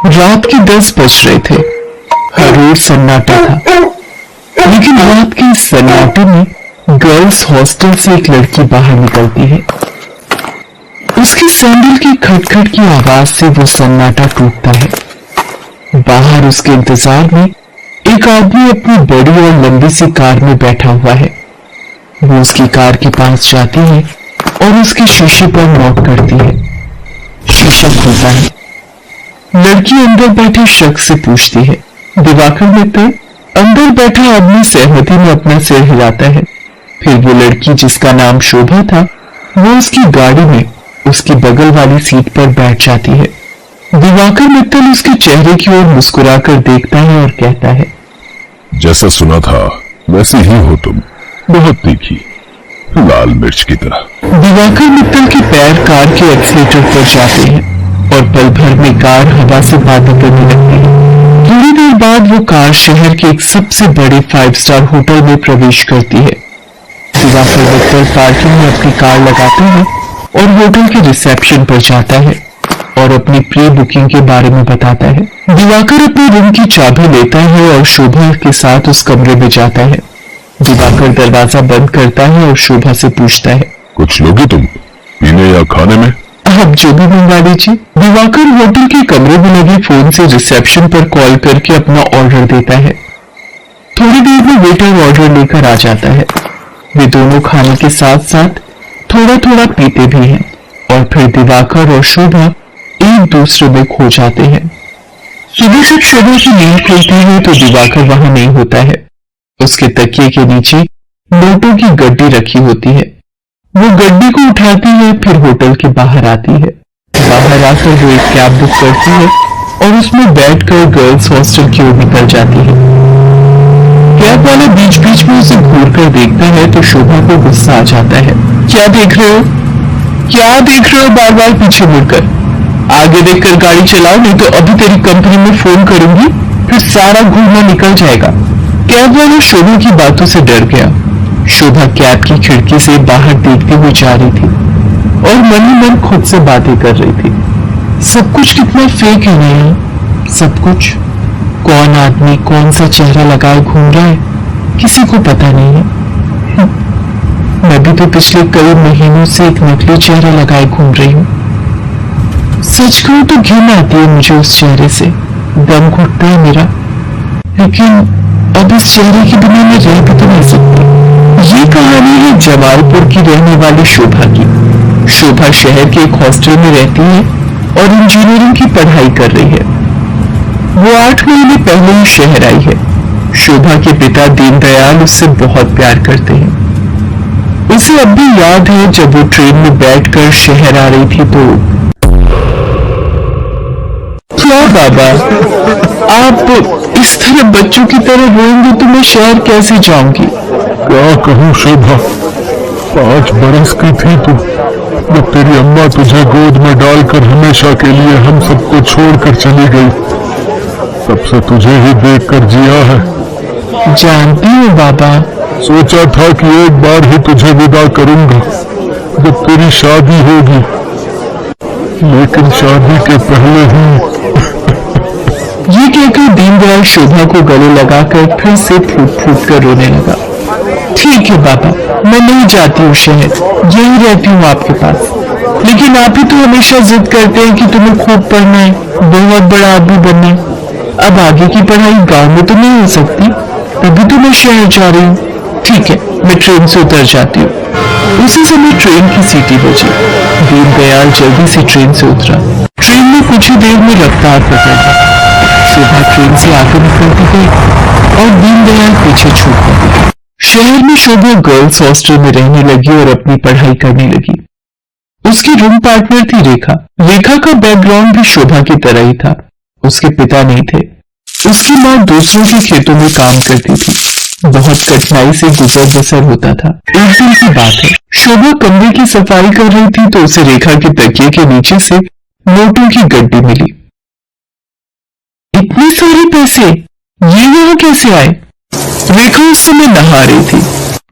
रात के 10 बज रहे थे। हर रोज सन्नाटा था, लेकिन रात के इस सन्नाटे में गर्ल्स हॉस्टल से एक लड़की बाहर निकलती है। उसकी सैंडल की खटखट की आवाज से वो सन्नाटा टूटता है। बाहर उसके इंतजार में एक आदमी अपनी बड़ी और लंबी सी कार में बैठा हुआ है। वो उसकी कार के पास जाती है और उसके शीशे पर नॉक करती है। शीशा खुलता है। लड़की अंदर बैठे शख्स से पूछती है, दिवाकर मित्तल? अंदर बैठा आदमी सहमति में अपना सिर हिलाता है। फिर वो लड़की, जिसका नाम शोभा था, वो उसकी गाड़ी में उसकी बगल वाली सीट पर बैठ जाती है। दिवाकर मित्तल उसके चेहरे की ओर मुस्कुराकर देखता है और कहता है, जैसा सुना था वैसे ही हो तुम, बहुत तीखी, लाल मिर्च की तरह। दिवाकर मित्तल के पैर कार के एक्सीलेटर पर जाते हैं और पल भर में कार हवा से बातें करने लगती है। थोड़ी देर बाद वो कार शहर के एक सबसे बड़े 5 स्टार होटल में प्रवेश करती है। दिवाकर मित्तल पार्किंग में अपनी कार लगाता है और होटल के रिसेप्शन पर जाता है और अपनी प्री बुकिंग के बारे में बताता है। दिवाकर अपने रूम की चाबी लेता है और शोभा के साथ उस कमरे में जाता है। दिवाकर दरवाजा बंद करता है और शोभा से पूछता है, कुछ लोगे तुम पीने या खाने में? आप जो भी मंगवा लीजिए। दिवाकर होटल के कमरे में लगे फोन से रिसेप्शन पर कॉल करके अपना ऑर्डर देता है। थोड़ी देर में वेटर ऑर्डर लेकर आ जाता है। वे दोनों खाने के साथ साथ थोड़ा थोड़ा पीते भी हैं और फिर दिवाकर और शोभा एक दूसरे में खो जाते हैं। सुबह जब शोभा की नींद खुलती है तो दिवाकर वहां नहीं होता है। उसके तकिए के नीचे नोटों की गड्डी रखी होती है। वो गड्डी को उठाती है, फिर होटल के बाहर आती है। बाहर आकर वो एक कैब बुक करती है और उसमें बैठकर गर्ल्स हॉस्टल की ओर निकल जाती है। कैब वाला बीच बीच में उसे घूर कर देखता है तो शोभा को गुस्सा आ जाता है। क्या देख रहे हो? क्या देख रहे हो बार बार पीछे मुड़कर? आगे देखकर गाड़ी चलाओ, नहीं तो अभी तेरी कंपनी में फोन करूंगी, फिर सारा घूमना निकल जाएगा। कैब वाला शोभा की बातों से डर गया। शोभा कैब की खिड़की से बाहर देखती हुई जा रही थी और मन ही मन खुद से बातें कर रही थी। सब कुछ कितना फेक है ना, सब कुछ। कौन आदमी कौन सा चेहरा लगाए घूम रहा है, किसी को पता नहीं है। मैं भी तो पिछले कई महीनों से एक नकली चेहरा लगाए घूम रही हूँ। सच कहूं तो घिन आती है मुझे उस चेहरे से, दम घुटता है मेरा। लेकिन अब इस चेहरे के बिना मैं रह भी तो नहीं सकती। ये कहानी है जमालपुर की रहने वाली शोभा की। शोभा शहर के एक हॉस्टल में रहती है और इंजीनियरिंग की पढ़ाई कर रही है। वो 8 महीने पहले ही शहर आई है। शोभा के पिता दीनदयाल उससे बहुत प्यार करते हैं। उसे अब भी याद है जब वो ट्रेन में बैठकर शहर आ रही थी तो क्या बाबा, आप इस तरह बच्चों की तरह रोएंगे तो मैं शहर कैसे जाऊंगी? क्या कहूँ शोभा, 5 बरस की थी तू जब तेरी अम्मा तुझे गोद में डालकर हमेशा के लिए हम सबको छोड़कर चली गई। तब से तुझे ही देखकर जिया है। जानती हूँ बाबा। सोचा था कि एक बार ही तुझे विदा करूंगा जब तेरी शादी होगी, लेकिन शादी के पहले ही। ये कहकर दीनदयाल शोभा को गले लगाकर फिर से फूट फूट कर रोने लगा। ठीक है बाबा, मैं नहीं जाती हूँ शहर, यही रहती हूँ आपके पास। लेकिन आप ही तो हमेशा जिद करते हैं कि तुम्हें खूब पढ़ना है, बहुत बड़ा आदमी बनना है। अब आगे की पढ़ाई गांव में तो नहीं हो सकती, तभी तो मैं शहर जा रही हूँ। ठीक है, मैं ट्रेन से उतर जाती हूँ। उसी समय ट्रेन की सीटी बजी। दीनदयाल जल्दी से ट्रेन से उतरा। ट्रेन में कुछ ही देर में रफ्तार पकड़ ली। शोभा ट्रेन से आगे निकलती गई और दीनदयाल पीछे छूट गया। शहर में शोभा गर्ल्स हॉस्टल में रहने लगी और अपनी पढ़ाई करने लगी। उसकी रूम पार्टनर थी रेखा। रेखा का बैकग्राउंड भी शोभा की तरह ही था। उसके पिता नहीं थे। उसकी माँ दूसरों के खेतों में काम करती थी। बहुत कठिनाई से गुजर बसर होता था। एक दिन की बात है, शोभा कमरे की सफाई कर रही थी तो उसे रेखा के तकिए के नीचे से नोटों की गड्डी मिली। इतने सारे पैसे ये यहाँ कैसे आए? रेखा उस समय नहा रही थी।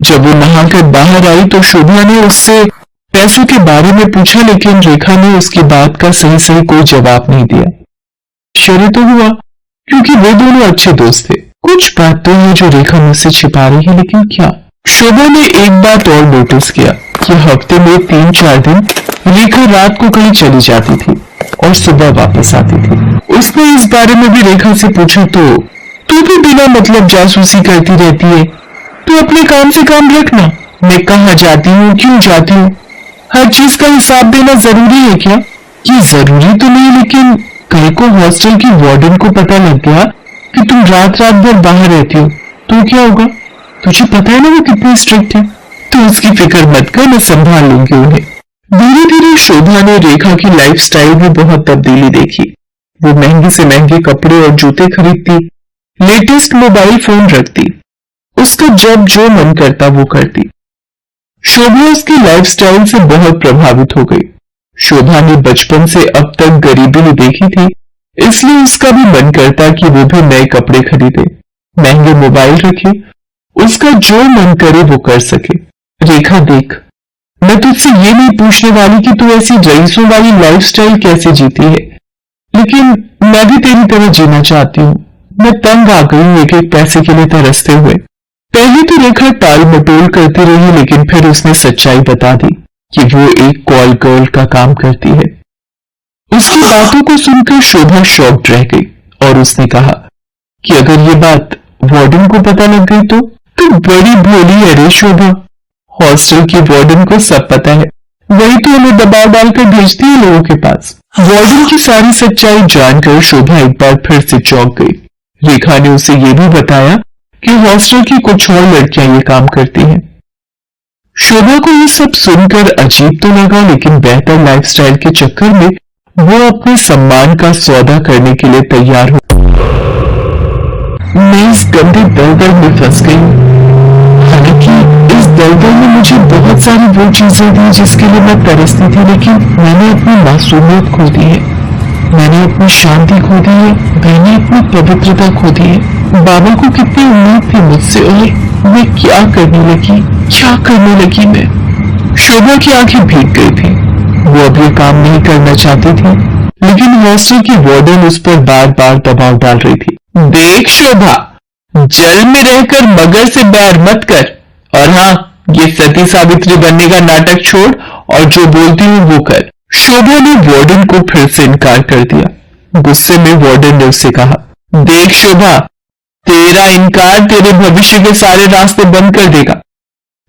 जब वो नहाकर बाहर आई तो शोभा ने उससे पैसों के बारे में पूछा, लेकिन रेखा ने उसकी बात का सही सही कोई जवाब नहीं दिया। आश्चर्य तो हुआ क्योंकि वो दोनों अच्छे दोस्त थे। कुछ बात तो है जो रेखा मुझसे छिपा रही है, लेकिन क्या? शोभा ने एक बात और नोटिस किया कि हफ्ते में 3-4 दिन रेखा रात को कहीं चली जाती थी और सुबह वापस आती थी। उसने इस बारे में भी रेखा से पूछा तो तू भी बिना मतलब जासूसी करती रहती है, तू अपने काम से काम रखना। मैं कहाँ जाती हूँ, क्यों जाती हूँ, हर चीज का हिसाब देना जरूरी है क्या? ये जरूरी तो नहीं, लेकिन कल को हॉस्टल की वार्डन को पता लग गया कि तुम रात रात भर बाहर रहती हो तो क्या होगा? तुझे पता है ना वो कितनी स्ट्रिक्ट है। तो उसकी फिक्र मत कर, मैं संभाल लूंगी उन्हें। धीरे धीरे शोभा ने रेखा की लाइफस्टाइल में बहुत तब्दीली देखी। वो महंगे से महंगे कपड़े और जूते खरीदती, लेटेस्ट मोबाइल फोन रखती, उसका जब जो मन करता वो करती। शोभा उसकी लाइफस्टाइल से बहुत प्रभावित हो गई। शोभा ने बचपन से अब तक गरीबी ही देखी थी, इसलिए उसका भी मन करता कि वो भी नए कपड़े खरीदे, महंगे मोबाइल रखे, उसका जो मन करे वो कर सके। रेखा देख, मैं तुझसे ये नहीं पूछने वाली कि तू ऐसी रईसों वाली लाइफस्टाइल कैसे जीती है, लेकिन मैं भी तेरी तरह जीना चाहती हूँ। मैं तंग आ गई हूँ एक एक पैसे के लिए तरसते हुए। पहले तो रेखा टाल मटोल करती रही, लेकिन फिर उसने सच्चाई बता दी कि वो एक कॉल गर्ल का काम करती है। उसकी बातों को सुनकर शोभा शॉक्ड रह गई और उसने कहा कि अगर ये बात वार्डन को पता लग गई तो बड़ी भोली है रे शोभा। हॉस्टल की वार्डन को सब पता है, वही तो हमें दबाव डालकर भेजती है लोगों के पास। वार्डन की सारी सच्चाई जानकर शोभा एक बार फिर से चौंक गई। रेखा ने उसे ये भी बताया कि हॉस्टल की कुछ और लड़कियां ये काम करती हैं। शोभा को ये सब सुनकर अजीब तो लगा, लेकिन बेहतर लाइफस्टाइल के चक्कर में वो अपने सम्मान का सौदा करने के लिए तैयार हो। मैं इस गंदे दलदल में फंस गई। हालांकि इस दलदल ने मुझे बहुत सारी वो चीजें दी जिसके लिए मैं तरसती थी, लेकिन मैंने अपनी मासूमियत खो दी है, मैंने अपनी शांति खो दी है, मैंने अपनी पवित्रता खो दी है। बाबा को कितनी उम्मीद थी मुझसे और मैं क्या करने लगी मैं। शोभा की आंखें भीग गई थी। वो अब ये काम नहीं करना चाहती थी, लेकिन हॉस्टल की वार्डन उस पर बार बार दबाव डाल रही थी। देख शोभा, जल में रहकर मगर से बैर मत कर, और हाँ, ये सती सावित्री बनने का नाटक छोड़ और जो बोलती हूँ वो कर। शोभा ने वार्डन को फिर से इनकार कर दिया। गुस्से में वार्डन ने उससे कहा, देख शोभा, तेरा इनकार तेरे भविष्य के सारे रास्ते बंद कर देगा।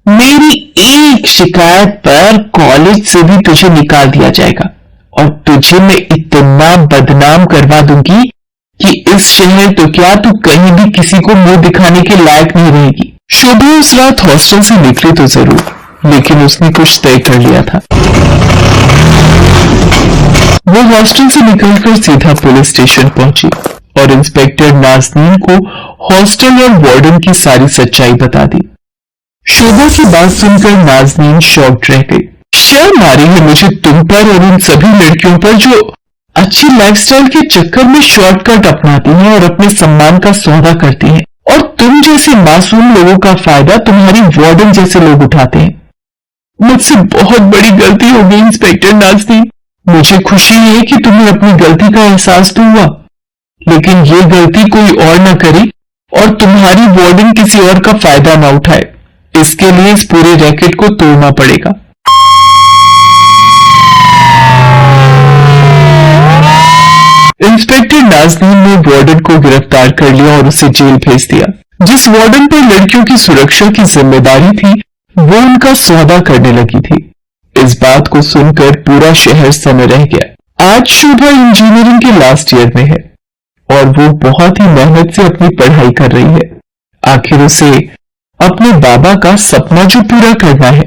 मेरी एक शिकायत पर कॉलेज से भी तुझे निकाल दिया जाएगा और तुझे मैं इतना बदनाम करवा दूंगी कि इस शहर तो क्या तू कहीं भी किसी को मुंह दिखाने के लायक नहीं रहेगी। शोभा उस रात हॉस्टल से निकली तो जरूर, लेकिन उसने कुछ तय कर लिया था। वो हॉस्टल से निकलकर सीधा पुलिस स्टेशन पहुंची और इंस्पेक्टर नाज़नीन को हॉस्टल और वार्डन की सारी सच्चाई बता दी। शोभा की बात सुनकर नाज़नीन शॉक्ड रह गई। शर्म आ रही है मुझे तुम पर और उन सभी लड़कियों पर जो अच्छी लाइफस्टाइल के चक्कर में शॉर्टकट अपनाती हैं और अपने सम्मान का सौदा करती हैं, और तुम जैसे मासूम लोगों का फायदा तुम्हारी वार्डन जैसे लोग उठाते हैं। मुझसे बहुत बड़ी गलती हो गई इंस्पेक्टर नाज़नीन। मुझे खुशी है कि तुम्हें अपनी गलती का एहसास तो हुआ, लेकिन ये गलती कोई और ना करे और तुम्हारी वार्डन किसी और का फायदा ना उठाए। इसके लिए इस पूरे रैकेट को तोड़ना पड़ेगा। इंस्पेक्टर नाज़नीन ने वार्डन को गिरफ्तार कर लिया और उसे जेल भेज दिया। जिस वार्डन पर लड़कियों की सुरक्षा की जिम्मेदारी थी, वो उनका सौदा करने लगी थी। इस बात को सुनकर पूरा शहर सन्न रह गया। आज शोभा इंजीनियरिंग के लास्ट ईयर में है और वो बहुत ही मेहनत से अपनी पढ़ाई कर रही है। आखिर उसे अपने बाबा का सपना जो पूरा करना है,